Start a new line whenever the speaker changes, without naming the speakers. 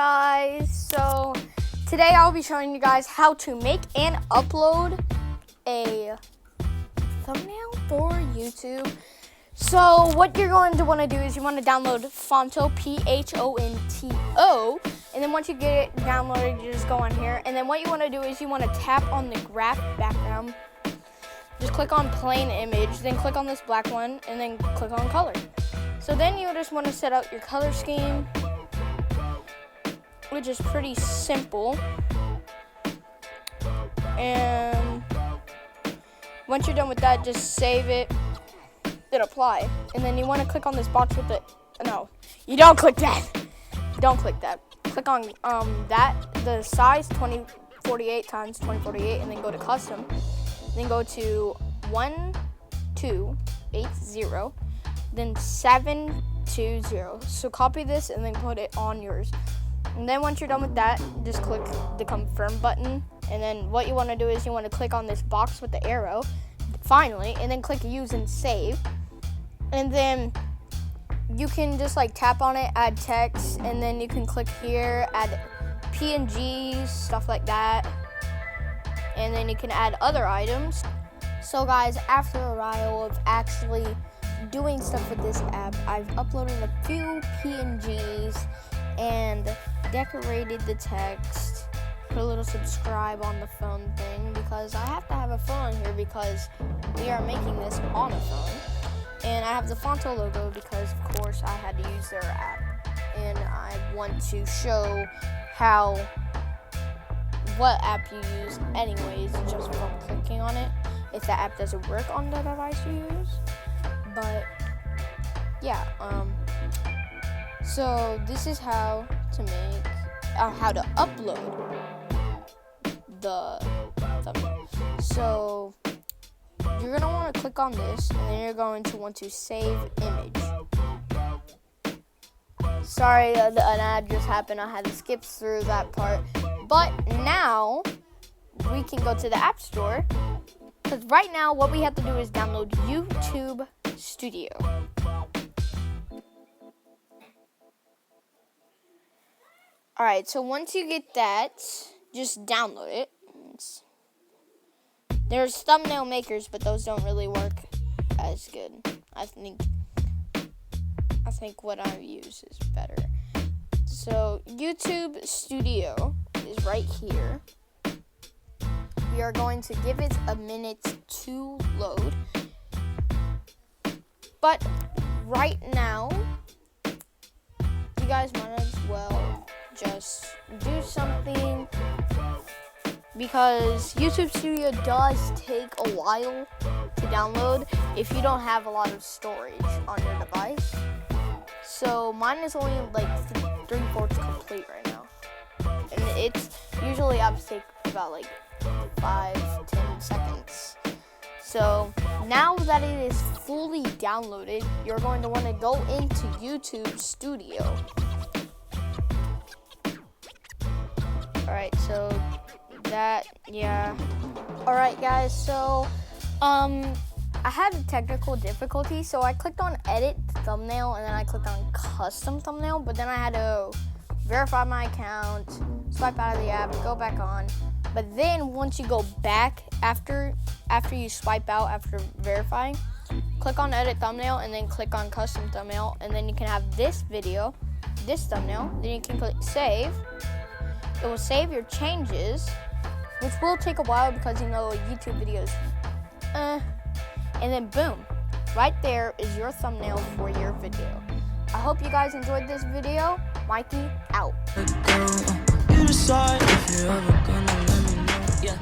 guys, so today I'll be showing you guys how to make and upload a thumbnail for YouTube. So what you're going to want to do is you want to download Phonto, Phonto, and then once you get it downloaded, you just go on here, and then what you want to do is you want to tap on the graph background. Just click on plain image, then click on this black one, and then click on color. So then you just want to set up your color scheme, which is pretty simple. And once you're done with that, just save it, then apply. And then you want to click on this box with the, no, you don't click that. Don't click that. Click on the size 2048 times 2048, and then go to custom. Then go to 1280, then 720. So copy this and then put it on yours. And then once you're done with that, just click the confirm button. And then what you want to do is you want to click on this box with the arrow, finally, and then click use and save. And then you can just like tap on it, add text, and then you can click here, add PNGs, stuff like that. And then you can add other items. So guys, after a while of actually doing stuff with this app, I've uploaded a few PNGs and decorated the text, put a little subscribe on the phone thing, because I have to have a phone here because we are making this on a phone. And I have the Phonto logo because of course I had to use their app, and I want to show what app you use anyways, just from clicking on it, if the app doesn't work on the device you use. But yeah, so this is how to make, how to upload the thumbnail. So you're gonna want to click on this, and then you're going to want to save image. Sorry, an ad just happened. I had to skip through that part. But now we can go to the App Store, because right now what we have to do is download YouTube Studio. Alright, so once you get that, just download it. There's thumbnail makers, but those don't really work as good. I think what I use is better. So YouTube Studio is right here. We are going to give it a minute to load. But right now, you guys might as well just do something, because YouTube Studio does take a while to download if you don't have a lot of storage on your device. So mine is only like 3/4 complete right now. And it's usually apps take about like 5-10 seconds. So now that it is fully downloaded, you're going to want to go into YouTube Studio. Alright, so that, yeah. Alright guys, so I had a technical difficulty, so I clicked on edit thumbnail and then I clicked on custom thumbnail, but then I had to verify my account, swipe out of the app, go back on. But then once you go back after you swipe out after verifying, click on edit thumbnail and then click on custom thumbnail, and then you can have this video, this thumbnail, then you can click save. It will save your changes, which will take a while because you know YouTube videos, and then boom, right there is your thumbnail for your video. I hope you guys enjoyed this video. Mikey out. You decide if you're ever gonna let me know. Yeah.